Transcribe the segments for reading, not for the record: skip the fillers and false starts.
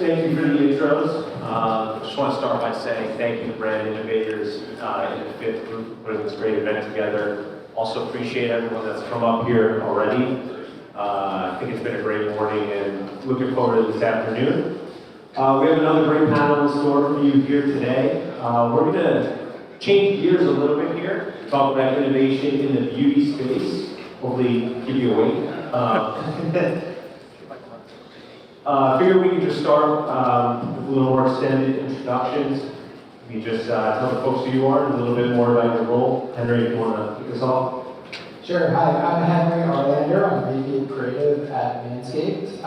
Thank you for the intros. Just want to start by saying thank you to brand Innovators and the fifth group for putting this great event together. Also appreciate everyone that's come up here already. I think it's been a great morning and looking forward to this afternoon. We have another great panel in store for you here today. We're going to change gears a little bit here, talk about innovation in the beauty space, hopefully keep you awake. Figure we can just start with a little more extended introductions. You can just tell the folks who you are and a little bit more about your role. Henry, if you want to kick us off. Sure. Hi, I'm Henry Arlander. I'm VP of Creative at Manscaped.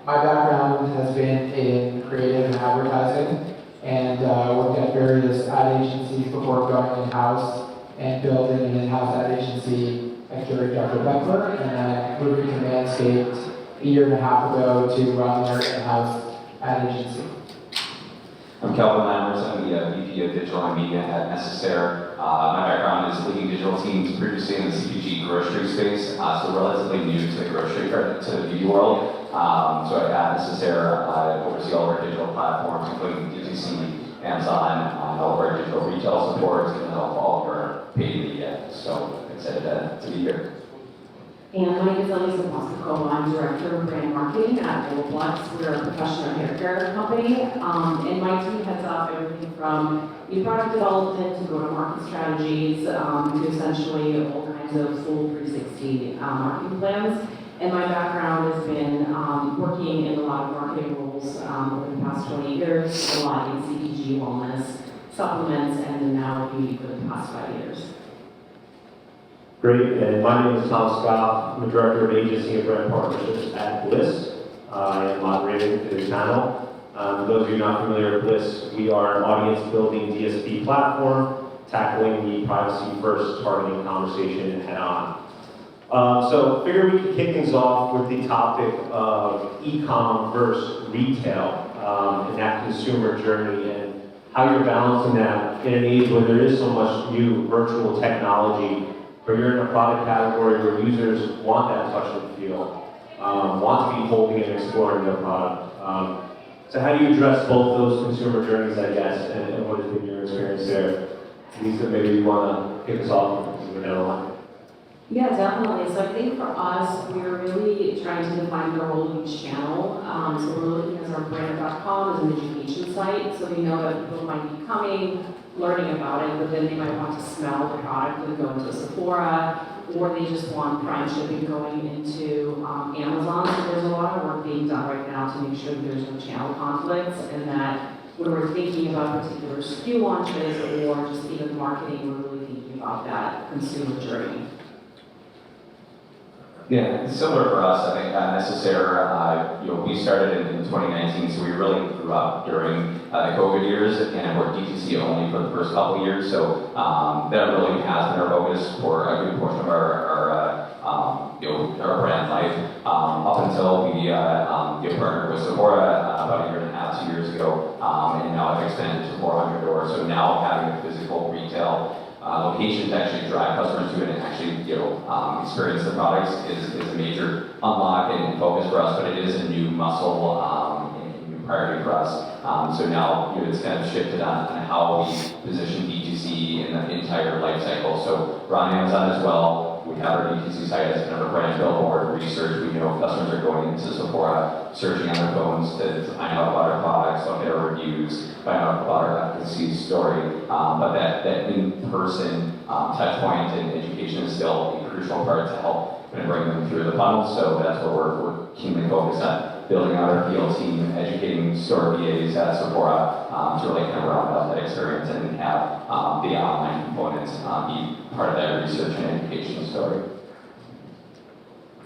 My background has been in creative and advertising, and worked at various ad agencies before going in-house and building an in-house ad agency at Dr. Pepper, and I moved into Manscaped a year and a half ago to run their in-house ad agency. I'm Lammers. I'm the VP of Digital and Media at Necessaire. My background is leading digital teams previously in the CPG grocery space, so relatively new to the grocery or to the beauty world. So at Necessaire, I oversee all of our digital platforms, including DTC, Amazon, all of our digital retail support, and all of our paid media. So excited to be here. And my name is Alisa Pospekhova. I'm Director of Brand Marketing at Olaplex. We're a professional hair care company. And my team heads up everything from new product development to go-to-market strategies to essentially all kinds of full 360 marketing plans. And my background has been working in a lot of marketing roles over the past 20 years, a lot in CPG, wellness, supplements, and then now beauty for the past 5 years. Great, and my name is Skoff. I'm the Director of Agency and Brand Partnerships at Blis. I am moderating today's panel. For those of you not familiar with Blis, we are an audience-building DSP platform tackling the privacy-first targeting conversation head-on. So figure we could kick things off with the topic of e-com versus retail and that consumer journey and how you're balancing that in an age where there is so much new virtual technology, where you're in a product category where users want that touch and feel, want to be holding and exploring their product. So how do you address both those consumer journeys, I guess, and what has been your experience there? Lisa, maybe you want to kick us off and we're down the line. Yeah, definitely. So I think for us, we're really trying to define the role of each channel. So we're looking at our brand.com as an education site. So we know that people might be coming, learning about it, but then they might want to smell the product and go into Sephora, or they just want prime shipping going into Amazon. So there's a lot of work being done right now to make sure that there's no channel conflicts, and that when we're thinking about particular SKU launches or just even marketing, we're really thinking about that consumer journey. Yeah, it's similar for us. I think Necessaire, we started in 2019, so we really grew up during the COVID years, and we're DTC only for the first couple of years. So that really has been our focus for a good portion of our brand life. Up until we partnered with Sephora about a year and a half, 2 years ago, and now I've expanded to 400 doors. So now having a physical retail location to actually drive customers to it and actually experience the products is a major unlock and focus for us, but it is a new muscle and new priority for us. So now it's kind of shifted on how we position DTC in the entire life cycle. So we're on Amazon as well. We have our DTC site as kind of a brand billboard research. We know customers are going into Sephora, searching on their phones to find out about our products, look at our reviews, find out about our efficacy story. But that in-person touch point and education is still a crucial part to help kind of bring them through the funnel. So that's where we're keenly focused on building out our field team, educating store VAs at Sephora to really kind of round out that experience and have the online components be part of that research and education story.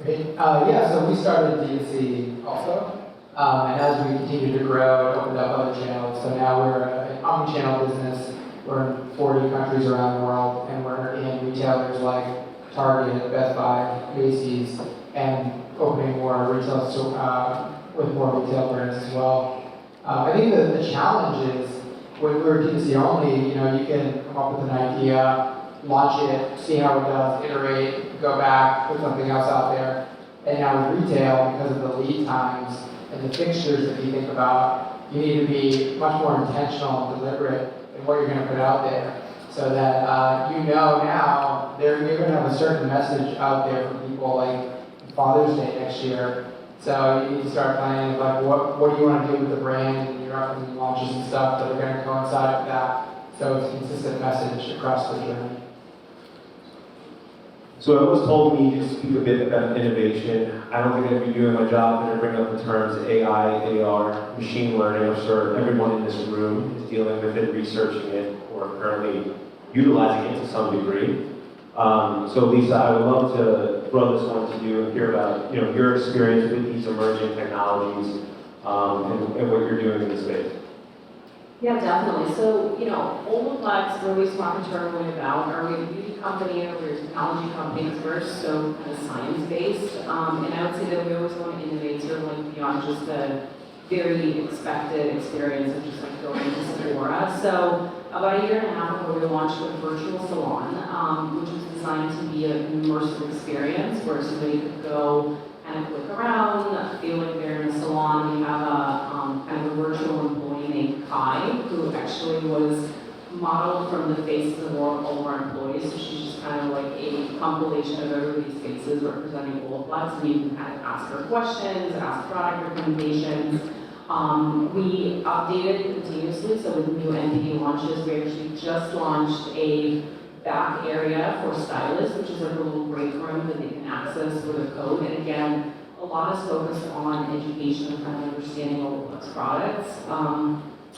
Great. So we started DTC also, and as we continue to grow, opened up other channels. So now we're an omni-channel business. We're in 40 countries around the world, and we're in retailers like Target, Best Buy, Macy's, and opening more retail with more retail brands as well. I think that the challenge is when we're DTC only, you can come up with an idea, launch it, see how it does, iterate, go back, put something else out there. And now with retail, because of the lead times, and the fixtures that you think about, you need to be much more intentional and deliberate in what you're going to put out there, so that you know now you're going to have a certain message out there for people, like Father's Day next year. So you need to start planning, like, what do you want to do with the brand and your upcoming launches and stuff that are going to coincide with that. So it's a consistent message across the journey. So I was told we need to speak a bit about innovation. I don't think I'd be doing my job if I bring up the terms AI, AR, machine learning. I'm sure everyone in this room is dealing with it, researching it, or currently utilizing it to some degree. So Lisa, I would love to throw this one to you and hear about your experience with these emerging technologies and what you're doing in this space. Yeah, definitely. So, Olaplex, where we talk internally about, are we a beauty company or we're a technology company first, so kind of science-based. And I would say that we always want to innovate certainly beyond just the very expected experience of just like going to Sephora. So about a year and a half ago, we launched a virtual salon, which was designed to be an immersive experience where somebody could go and click around, feel like they're in a salon. We have a kind of a virtual employee named Kai, who actually was modeled from the faces of all of our employees. So she's just kind of like a compilation of everybody's faces representing Olaplex, and you can kind of ask her questions, ask product recommendations. We updated continuously, so with new NPD launches, we actually just launched a back area for stylists, which is like a little break room that they can access with a code. And again, a lot is focused on education and kind of understanding Olaplex products.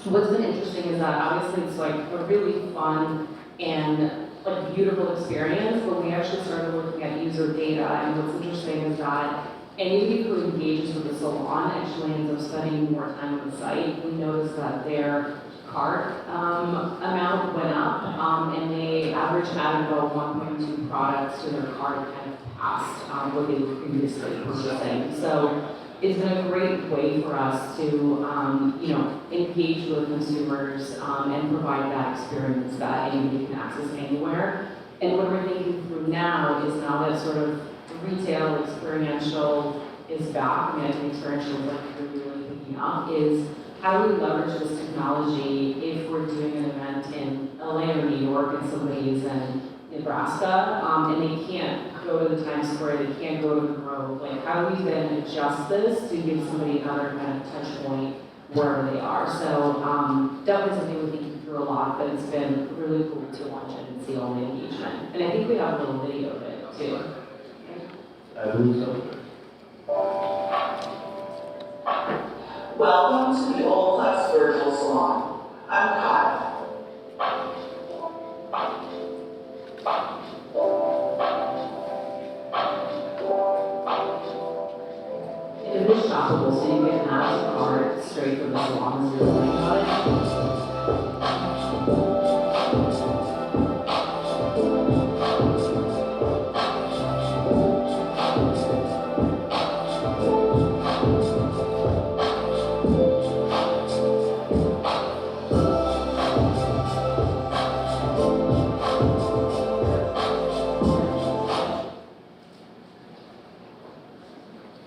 What's been interesting is that obviously it's like a really fun and like beautiful experience, but we actually started looking at user data, and what's interesting is that anybody who engages with the salon actually ends up spending more time on the site. We noticed that their cart amount went up, and they average added about 1.2 products to their cart kind of past what they were previously purchasing. So it's been a great way for us to engage with consumers and provide that experience that anybody can access anywhere. And what we're thinking through now is now that sort of retail experiential is back, I think experiential is like really picking up, is how do we leverage this technology if we're doing an event in LA or New York and somebody is in Nebraska and they can't go to the Times Square, they can't go to the Grove. Like, how do we then adjust this to give somebody another kind of touch point wherever they are? So definitely something we're thinking through a lot, but it's been really cool to watch it and see all the engagement. And I think we have a little video of it too. I believe so. Welcome to the Olaplex Virtual Salon. I'm Kai. It is shoppable, so you can ask a card straight from the salon as you're learning about it.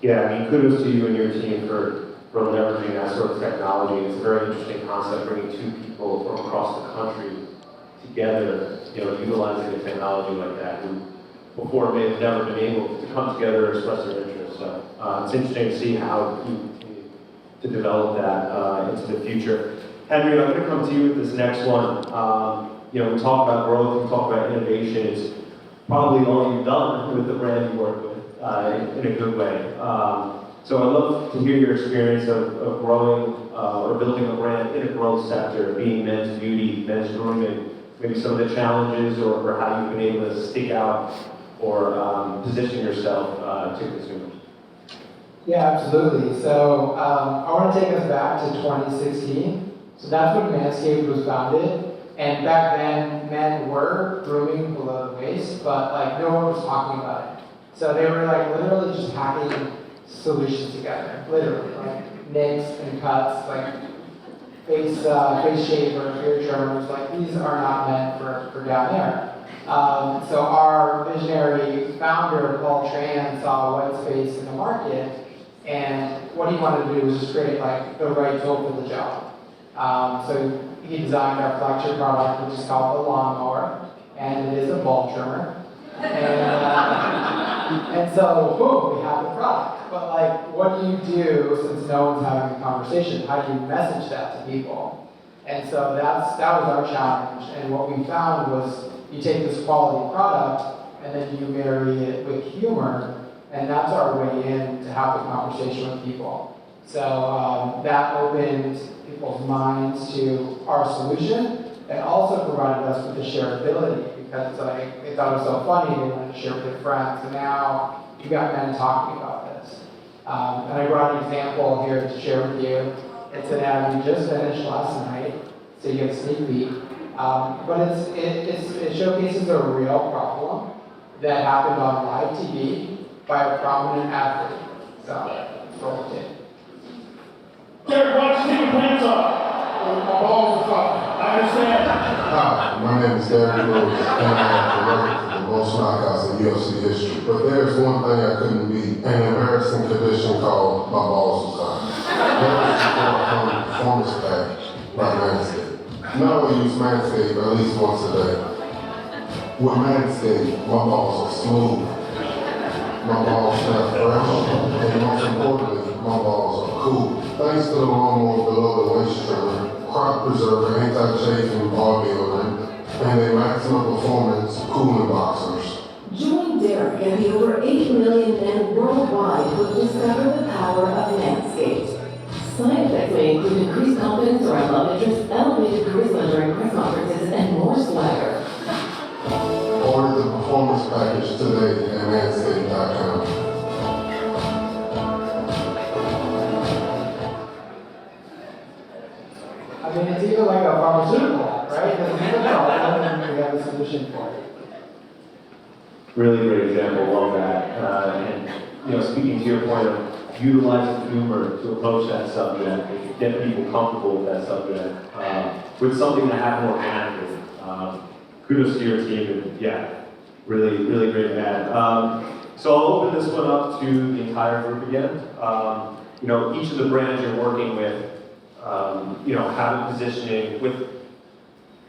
Yeah, I mean, kudos to you and your team for leveraging that sort of technology. It's a very interesting concept, bringing two people from across the country together, utilizing a technology like that, who before may have never been able to come together and express their interests. So it's interesting to see how you continue to develop that into the future. Henry, I'm going to come to you with this next one. We talk about growth, we talk about innovation. It's probably all you've done with the brand you work with. In a good way. So I'd love to hear your experience of growing or building a brand in a growth sector, being men's beauty, men's grooming, maybe some of the challenges or how you've been able to stick out or position yourself to consumers. Yeah, absolutely. So I want to take us back to 2016. So that's when Manscaped was founded. And back then, men were grooming below the waist, but like no one was talking about it. So they were like literally just packaging solutions together, literally, like nicks and cuts, like face shaver, hair trimmers, like these are not meant for down there. So our visionary founder, Paul Tran, saw white space in the market And what he wanted to do was just create like the right tool for the job. So he designed our flagship product, which is called the lawnmower, and it is a bulb trimmer. And so, boom, we have the product. But like, what do you do since no one's having a conversation? How do you message that to people? And so that was our challenge. And what we found was you take this quality product and then you marry it with humor, and that's our way in to have a conversation with people. So that opened people's minds to our solution and also provided us with the shareability. Because like, they thought it was so funny, they wanted to share with their friends. So now you got men talking about this. And I brought an example here to share with you. It's an ad we just finished last night, so you get a sneak peek. But it showcases a real problem that happened on live TV by a prominent athlete. So let's roll it. Derek, why don't you take your pants off? My balls are fucked. I understand. Hi, my name is Derek Lewis, and I have directed the most knockouts in UFC history. But there's one thing I couldn't beat, an embarrassing condition called my balls was hot. That is from Performance Pack by Manscaped. Now I use Manscaped at least once a day. With Manscaped, my balls are smooth, my balls smell fresh, and most importantly, my balls are cool. Thanks to the lawnmower below the waist trimmer, crop preserver, anti-chafing ball deodorant, and a maximum performance cooling boxers. Join Derek and the over 8 million men worldwide who discover the power of Manscaped. Side effects may include increased confidence around love interest, elevated charisma during press conferences, and more swagger. Order the performance package today at manscaped.com. I mean, it's even like a pharmaceutical, right? There's a problem, and we have a solution for it. Really great example, love that. And speaking to your point of utilizing humor to approach that subject, and get people comfortable with that subject, with something that happened organically. Kudos to your team, and yeah, really, really great ad. So I'll open this one up to the entire group again. Each of the brands you're working with, have a positioning with,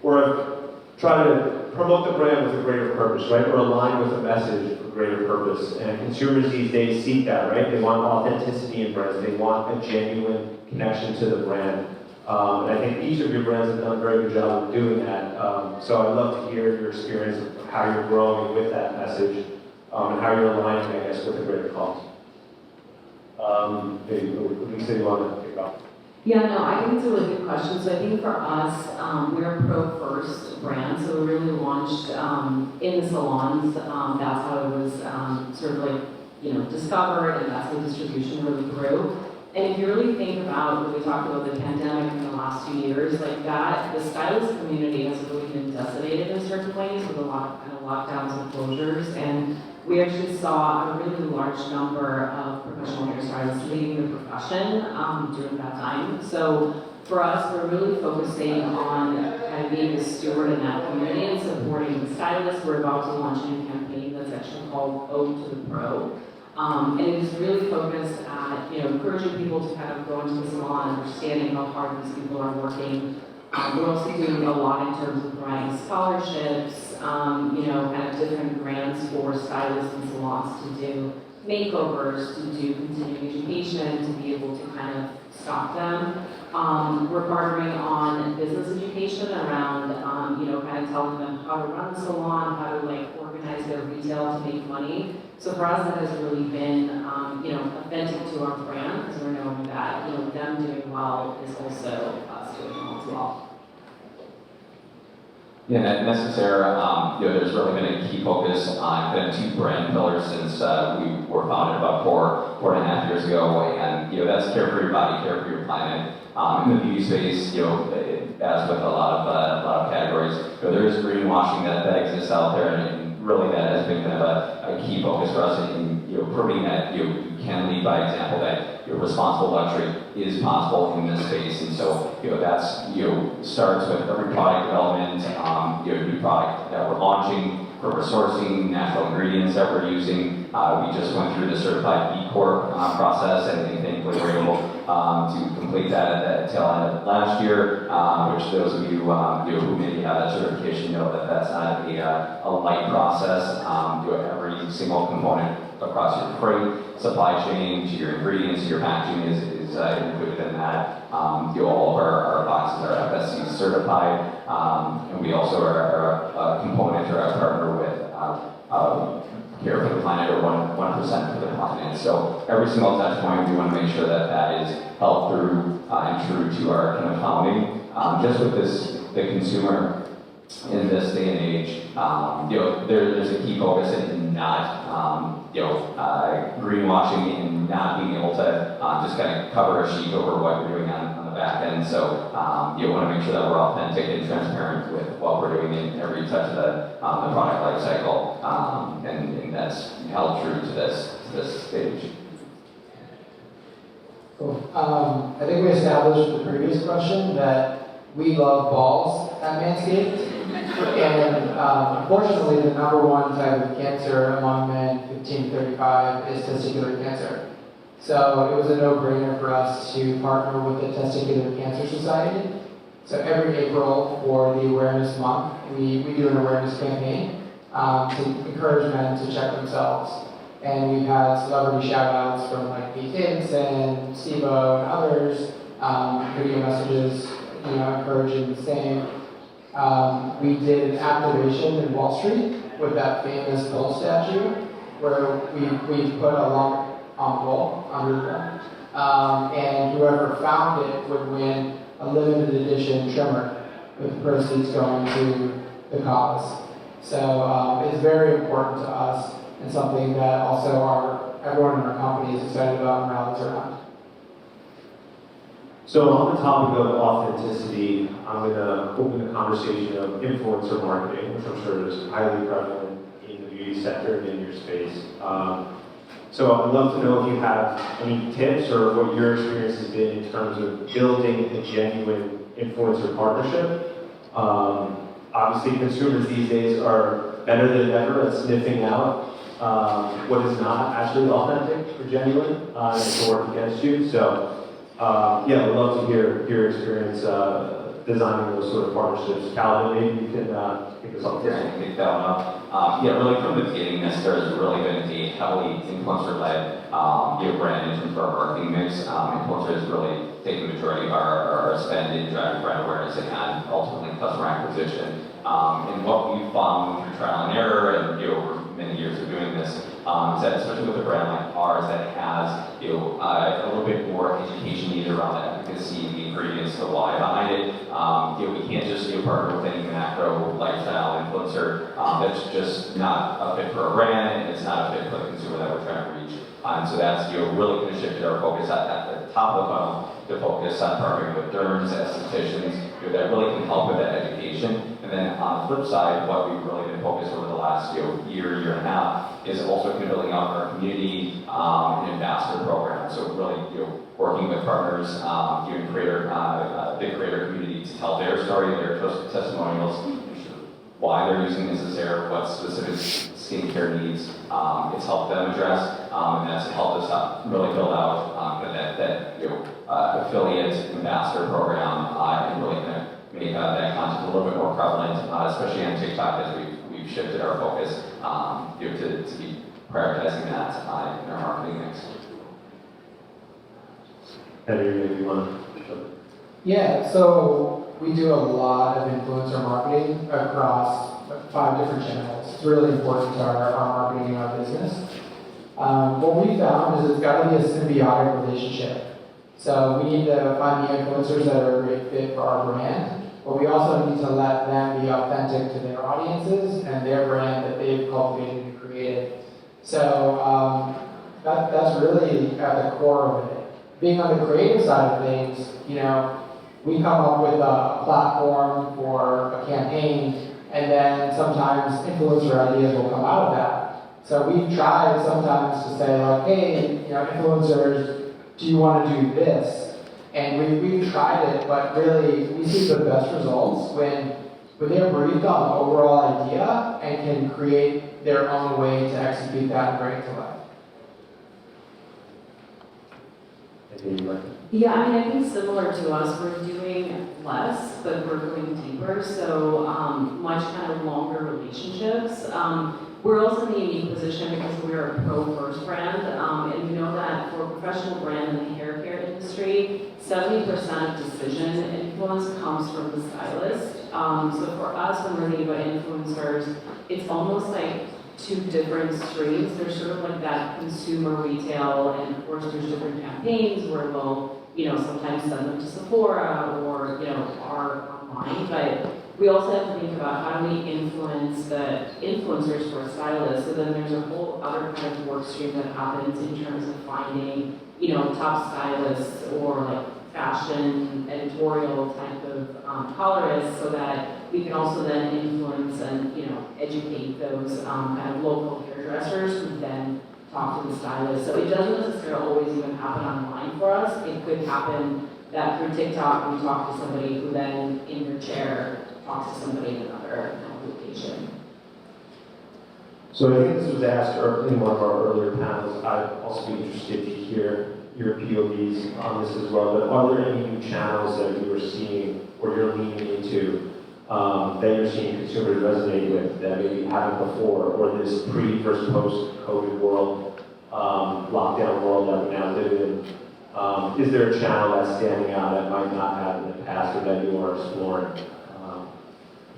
or try to promote the brand with a greater purpose, right? Or align with a message for greater purpose. And consumers these days seek that, right? They want authenticity in brands. They want a genuine connection to the brand. And I think each of your brands have done a very good job of doing that. So I'd love to hear your experience of how you're growing with that message, and how you're aligning, I guess, with a greater cause. Maybe Lisa, you want to kick off? Yeah, no, I think it's a really good question. So I think for us, we're a pro-first brand, so we really launched in the salons. That's how it was sort of like, discovered, and that's how distribution really grew. And if you really think about when we talked about the pandemic in the last 2 years, like that, the stylist community has really been decimated in certain ways with a lot of kind of lockdowns and closures. And we actually saw a really large number of professional hairstylists leaving the profession during that time. So for us, we're really focusing on kind of being a steward in that community and supporting the stylists. We're about to launch a new campaign that's actually called Ode to the Pro. And it is really focused at, encouraging people to kind of go into the salon, understanding how hard these people are working. We're also doing a lot in terms of providing scholarships, kind of different grants for stylists and salons to do makeovers, to do continuing education, to be able to kind of stock them. We're partnering on business education around, kind of telling them how to run the salon, how to organize their retail to make money. So for us, that has really been, authentic to our brand, because we're knowing that, them doing well is also us doing well as well. Yeah, at Necessaire, there's really been a key focus on kind of two brand pillars since we were founded about four and a half years ago, and that's care for your body, care for your planet. In the beauty space, as with a lot of categories, there is greenwashing that exists out there, and really that has been kind of a key focus for us in proving that you can lead by example, that responsible luxury is possible in this space. And so that's starts with every product development, new product that we're launching. for sourcing, natural ingredients that we're using. We just went through the certified B Corp process, and thankfully we're able to complete that at the tail end of last year, which those of you, who maybe have that certification know that that's not a light process. Every single component across your freight, supply chain, to your ingredients, to your packaging is included in that. All of our boxes are FSC certified, and we also are a component or a partner with Care for the Planet, or 1% for the Planet. So every single touch point, we want to make sure that that is held through and true to our kind of founding. Just with the consumer in this day and age, there's a key focus in not, greenwashing and not being able to just kind of cover a sheet over what you're doing on the back end. So you want to make sure that we're authentic and transparent with what we're doing in every touch of the product life cycle, and that's held true to this stage. Cool. I think we established with the previous question that we love balls at Manscaped. And unfortunately, the number one type of cancer among men 15 to 35 is testicular cancer. So it was a no-brainer for us to partner with the Testicular Cancer Society. So every April for the Awareness Month, we do an awareness campaign to encourage men to check themselves. And we've had celebrity shout-outs from like Pete Davidson, Steve-O, and others, video messages, encouraging the same. We did an activation in Wall Street with that famous bull statue, where we put a lump on the bull, under the bull, and whoever found it would win a limited edition trimmer, with the proceeds going to the cause. So it's very important to us, and something that also everyone in our company is excited about and rallies around. So on the topic of authenticity, I'm going to open the conversation of influencer marketing, which I'm sure is highly prevalent in the beauty sector and in your space. So I'd love to know if you have any tips or what your experience has been in terms of building a genuine influencer partnership. Obviously, consumers these days are better than ever at sniffing out what is not actually authentic or genuine and can work against you. So we'd love to hear your experience designing those sort of partnerships. Calvin, maybe you can kick us off. Yeah, I can pick that one up. Really from the beginning, Necessaire has really been a heavily influencer-led brand in terms of our marketing mix. Influencers really take the majority of our spend in driving brand awareness and ultimately customer acquisition. And what we found through trial and error and over many years of doing this is that especially with a brand like ours that has a little bit more education needed around the efficacy, the ingredients, the why behind it. We can't just partner with any macro lifestyle influencer that's just not a fit for a brand, and it's not a fit for the consumer that we're trying to reach. And so that's really going to shift our focus at the top of the funnel to focus on partnering with derms, estheticians, that really can help with that education. And then on the flip side, what we've really been focused over the last year and a half is also kind of building out our community and ambassador program. So really working with partners, doing big creator community to tell their story, their testimonials, why they're using Necessaire, what specific skincare needs it's helped them address, and that's helped us really build out that affiliate ambassador program and really kind of make that content a little bit more prevalent, especially on TikTok as we've shifted our focus to be prioritizing that in our marketing mix. Heather, maybe you want to? Yeah, so we do a lot of influencer marketing across 5 different channels. It's really important to our marketing and our business. What we found is it's got to be a symbiotic relationship. So we need to find the influencers that are a great fit for our brand, but we also need to let them be authentic to their audiences and their brand that they've cultivated and created. So that's really at the core of it. Being on the creative side of things, we come up with a platform for a campaign, and then sometimes influencer ideas will come out of that. So we've tried sometimes to say like, hey, influencers, do you want to do this? And we've tried it, but really we see the best results when but they're briefed on the overall idea and can create their own way to execute that and bring it to life. Yeah, I mean, I think similar to us, we're doing less, but we're going deeper, so much kind of longer relationships. We're also in the unique position because we're a pro-first brand, and we know that for a professional brand in the hair care industry, 70% of decision influence comes from the stylist. So for us, when we're thinking about influencers, it's almost like two different streams. There's sort of like that consumer retail, and of course there's different campaigns where we'll, sometimes send them to Sephora or, are online, but we also have to think about how do we influence the influencers for stylists. So then there's a whole other kind of work stream that happens in terms of finding, top stylists or like fashion editorial type of colorists, so that we can also then influence and educate those kind of local hairdressers who then talk to the stylist. So it doesn't necessarily always even happen online for us. It could happen that through TikTok we talk to somebody who then in their chair talks to somebody in another location. So I think this was asked in one of our earlier panels. I'd also be interested to hear your POVs on this as well, but are there any new channels that you are seeing or you're leaning into that you're seeing consumers resonate with that maybe haven't before, or this pre versus post COVID world, lockdown world that we now live in? Is there a channel that's standing out that might not have in the past or that you are exploring?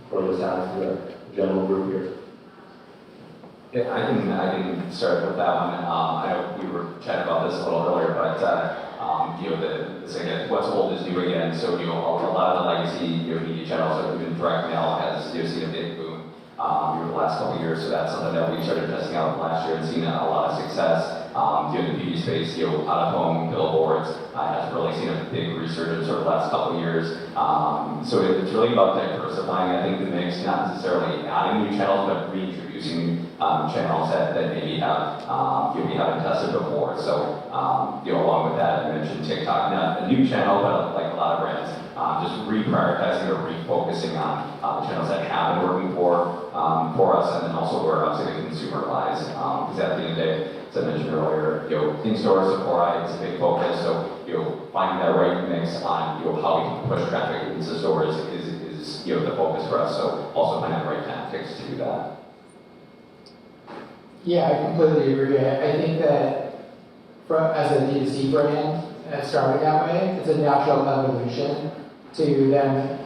Throw this out to the general group here. Yeah, I can start with that one. I know we were chatting about this a little earlier, but the saying that what's old is new again. So a lot of the legacy media channels, like even direct mail, has seen a big boom over the last couple of years. So that's something that we started testing out last year and seen a lot of success. In the beauty space, out of home billboards has really seen a big resurgence over the last couple of years. So it's really about diversifying, I think, the mix, not necessarily adding new channels, but reintroducing channels that maybe we haven't tested before. So along with that, I mentioned TikTok, not a new channel, but like a lot of brands, just reprioritizing or refocusing on the channels that have been working for us, and then also where obviously the consumer lies. Because at the end of the day, as I mentioned earlier, in-store Sephora is a big focus. So finding that right mix on how we can push traffic into stores is the focus for us. So also finding the right tactics to do that. Yeah, I completely agree. I think that as a D2C brand, starting that way, it's a natural evolution to then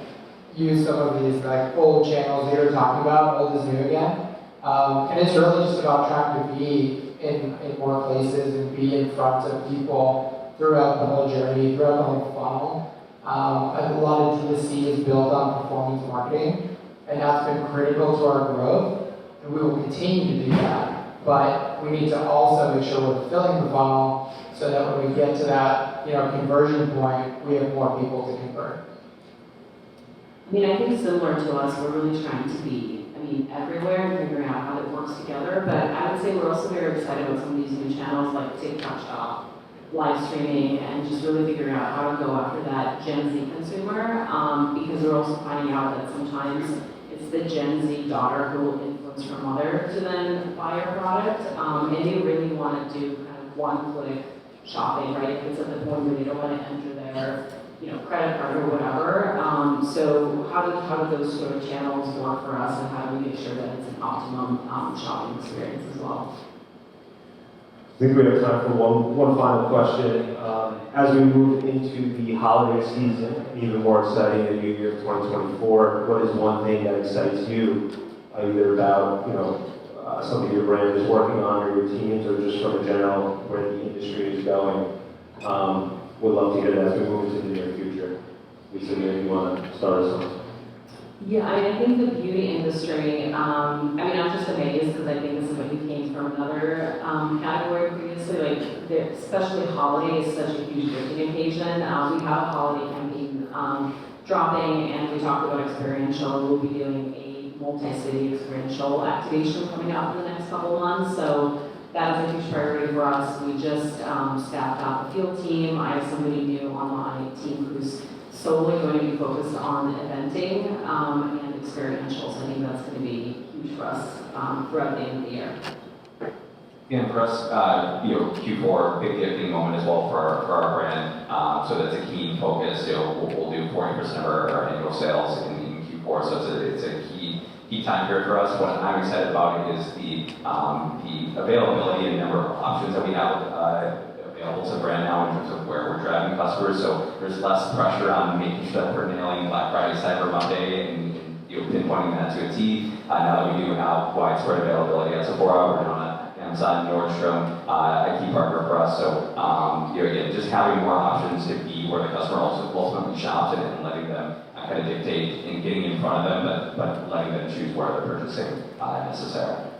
use some of these like old channels that you're talking about, old is new again. And it's really just about trying to be in more places and be in front of people throughout the whole journey, throughout the whole funnel. A lot of D2C is built on performance marketing, and that's been critical to our growth, and we will continue to do that. But we need to also make sure we're filling the funnel so that when we get to that conversion point, we have more people to convert. I mean, I think similar to us, we're really trying to be, everywhere and figuring out how it works together. But I would say we're also very excited about some of these new channels like TikTok Shop, live streaming, and just really figuring out how to go after that Gen Z consumer. Because we're also finding out that sometimes it's the Gen Z daughter who will influence her mother to then buy our product. And they really want to do kind of one-click shopping, right? If it's at the point where they don't want to enter their credit card or whatever. So how do those sort of channels work for us, and how do we make sure that it's an optimum shopping experience as well? I think we have time for one final question. As we move into the holiday season, even more exciting the new year 2024, what is one thing that excites you, either about something your brand is working on or your teams, or just from a general where the industry is going? Would love to hear that as we move into the near future. Lisa, maybe you want to start us off? Yeah, I think the beauty industry, I'm just amazed because I think this is what you came from another category previously, especially holiday is such a huge gifting occasion. We have a holiday campaign dropping, and we talked about experiential. We'll be doing a multi-city experiential activation coming up in the next couple of months. So that is a huge priority for us. We just staffed out the field team. I have somebody new on my team who's solely going to be focused on eventing and experientials. I think that's going to be huge for us throughout the end of the year. And for us, Q4, big gifting moment as well for our brand. So that's a key focus. We'll do 40% of our annual sales in Q4. So it's a key time period for us. What I'm excited about is the availability and number of options that we have available to the brand now in terms of where we're driving customers. So there's less pressure on making sure that we're nailing Black Friday, Cyber Monday, and pinpointing that to a T. Now that we do have widespread availability at Sephora, we're on Amazon, Nordstrom, a key partner for us. So again, just having more options to be where the customer also ultimately shops and letting them kind of dictate and getting in front of them, but letting them choose where they're purchasing Necessaire.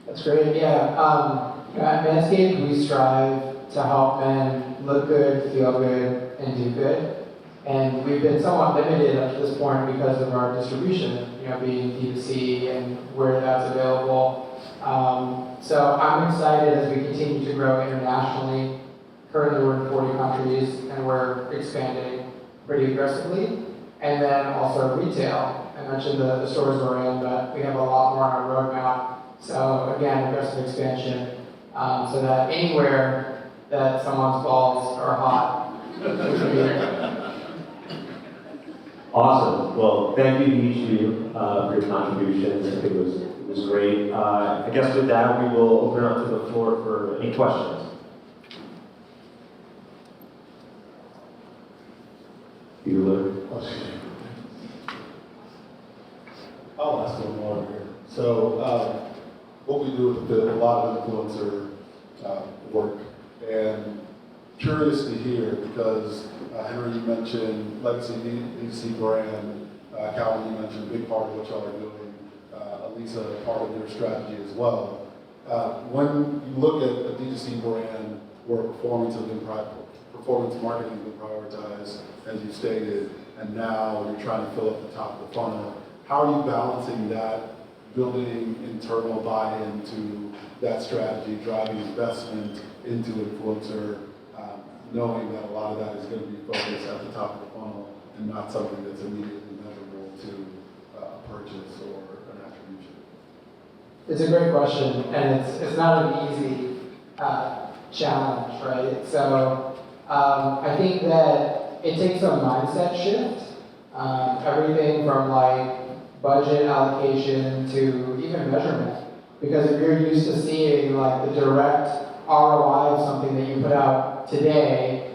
That's great, yeah. At Manscaped, we strive to help men look good, feel good, and do good. And we've been somewhat limited up to this point because of our distribution, being D2C and where that's available. So I'm excited as we continue to grow internationally. Currently we're in 40 countries and we're expanding pretty aggressively. And then also retail. I mentioned the stores we're in, but we have a lot more on our roadmap. So again, aggressive expansion, so that anywhere that someone's balls are hot, we should be there. Awesome. Well, thank you to each of you for your contributions. I think it was great. I guess with that, we will open up to the floor for any questions. Bueller. I'll ask one more here. So, what we do with a lot of influencer work, and curious to hear because Henry, you mentioned legacy D2C brand. Calvin, you mentioned a big part of what y'all are doing. Alisa, part of your strategy as well. When you look at a D2C brand where performance marketing has been prioritized, as you stated, and now you're trying to fill up the top of the funnel, how are you balancing that, building internal buy-in to that strategy, driving investment into influencer, knowing that a lot of that is going to be focused at the top of the funnel and not something that's immediately measurable to a purchase or an attribution? It's a great question, and it's not an easy challenge, right? So I think that it takes a mindset shift. Everything from budget allocation to even measurement. Because if you're used to seeing the direct ROI of something that you put out today,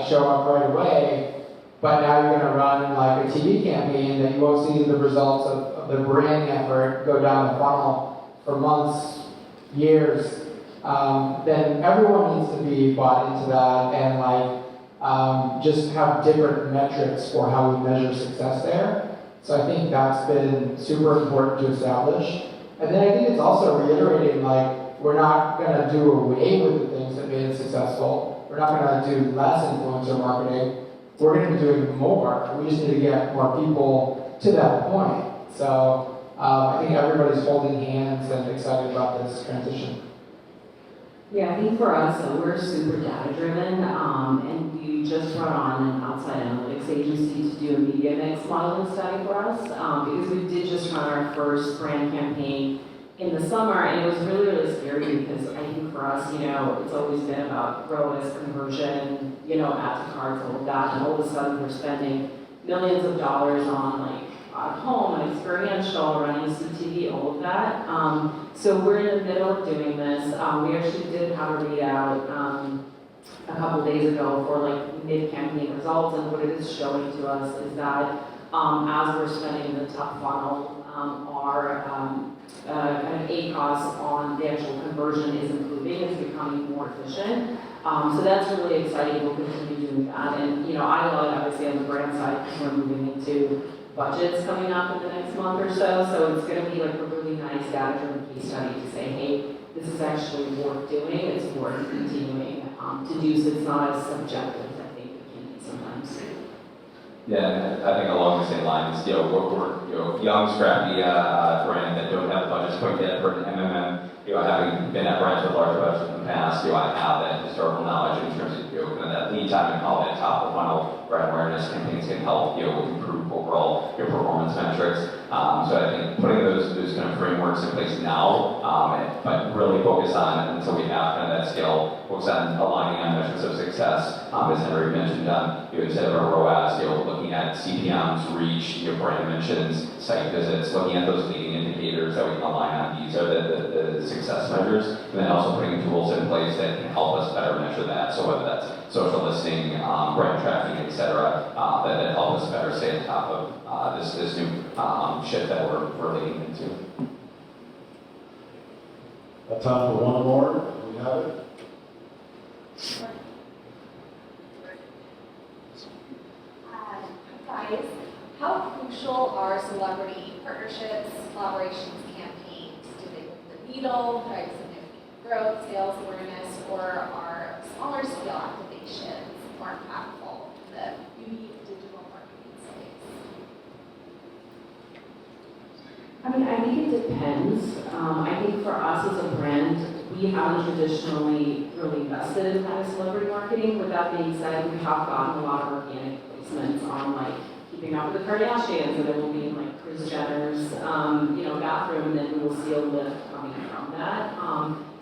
show up right away, but now you're going to run a TV campaign that you won't see the results of the branding effort go down the funnel for months, years, then everyone needs to be bought into that and just have different metrics for how we measure success there. So I think that's been super important to establish. And then I think it's also reiterating we're not going to do away with the things that made it successful. We're not going to do less influencer marketing. We're going to be doing more. We just need to get more people to that point. So I think everybody's holding hands and excited about this transition. Yeah, I think for us, we're super data-driven, and we just brought on an outside analytics agency to do a media mix modeling study for us, because we did just run our first brand campaign in the summer, and it was really, really scary because I think for us, it's always been about ROAS, conversion, add to carts, all of that, and all of a sudden we're spending millions of dollars on at home and experiential, running CTV, all of that. So we're in the middle of doing this. We actually did have a readout a couple days ago for mid-campaign results, and what it is showing to us is that as we're spending the top funnel, our kind of ACOS on the actual conversion is improving. It's becoming more efficient. So that's really exciting. We'll continue doing that. And I love it, obviously, on the brand side because we're moving into budgets coming up in the next month or so. So it's going to be a really nice data-driven case study to say, hey, this is actually worth doing. It's worth continuing to do. So it's not as subjective as I think it can be sometimes. Yeah, I think along the same lines, we're young, scrappy brand that don't have budgets quite yet for an MMM having been at brands with larger budgets in the past, I have that historical knowledge in terms of, kind of that lead time and how that top of the funnel brand awareness campaigns can help, improve overall your performance metrics. So I think putting those kind of frameworks in place now, but really focus on, until we have kind of that scale, focus on aligning on measures of success, as Henry mentioned, instead of a ROAS, looking at CPMs, reach, brand mentions, site visits, looking at those leading indicators that we can align on. These are the success measures, and then also putting tools in place that can help us better measure that. So whether that's social listening, brand tracking, etc., that help us better stay on top of this new shift that we're leading into. Got time for one more? We have it. Guys, how crucial are celebrity partnerships, collaborations, campaigns? Do they move the needle, drive significant growth, sales awareness, or are smaller scale activations more impactful in the beauty and digital marketing space? I mean, I think it depends. I think for us as a brand, we haven't traditionally really invested in kind of celebrity marketing. With that being said, we have gotten a lot of organic placements on like keeping up with the Kardashians, and then we'll be in like Kris Jenner's, bathroom, and then we will see a lift coming from that.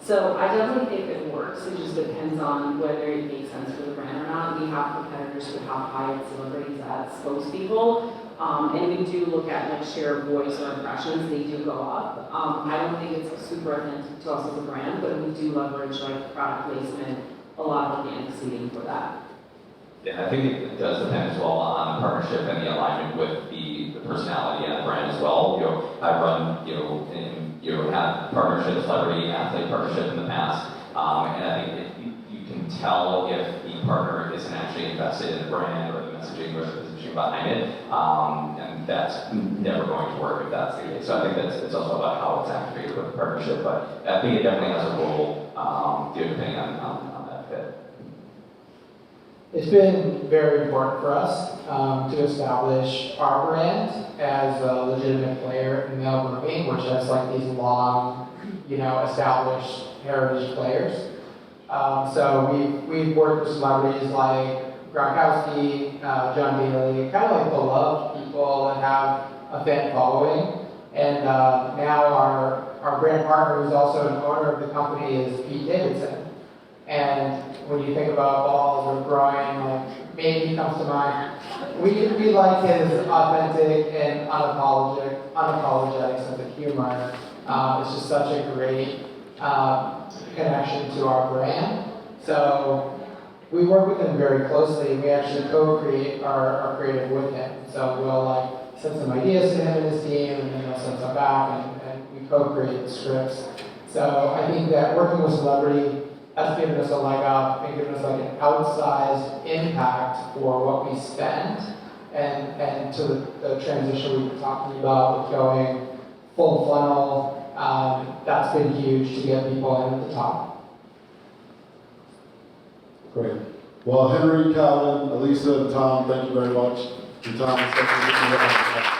So I definitely think it works. It just depends on whether it makes sense for the brand or not. We have competitors who have hired celebrities as spokespeople. And we do look at like share of voice or impressions, they do go up. I don't think it's super authentic to us as a brand, but we do leverage like product placement, a lot of organic seeding for that. Yeah, I think it does depend as well on the partnership and the alignment with the personality and the brand as well. I've run, and had partnerships, celebrity athlete partnership in the past, and I think you can tell if the partner isn't actually invested in the brand or the messaging or the positioning behind it, and that's never going to work if that's the case. So I think it's also about how it's activated with the partnership, but I think it definitely has a role, depending on that fit. It's been very important for us to establish our brand as a legitimate player in male grooming, which has like these long, established heritage players. So we've worked with celebrities like Gronkowski, John Bailey, kind of like beloved people that have a fan following. And now our brand partner, who's also an owner of the company, is Pete Davidson. And when you think about balls or groin, like maybe he comes to mind. We like his authentic and unapologetic sense of humor. It's just such a great connection to our brand. So we work with him very closely. We actually co-create our creative with him. So we'll send some ideas to him and his team, and then he'll send some back, and we co-create the scripts. So I think that working with celebrity has given us a leg up and given us like an outsized impact for what we spend, and to the transition we've been talking about with going full funnel. That's been huge to get people in at the top. Great. Well, Henry, Calvin, Alisa, and Tom, thank you very much for your time.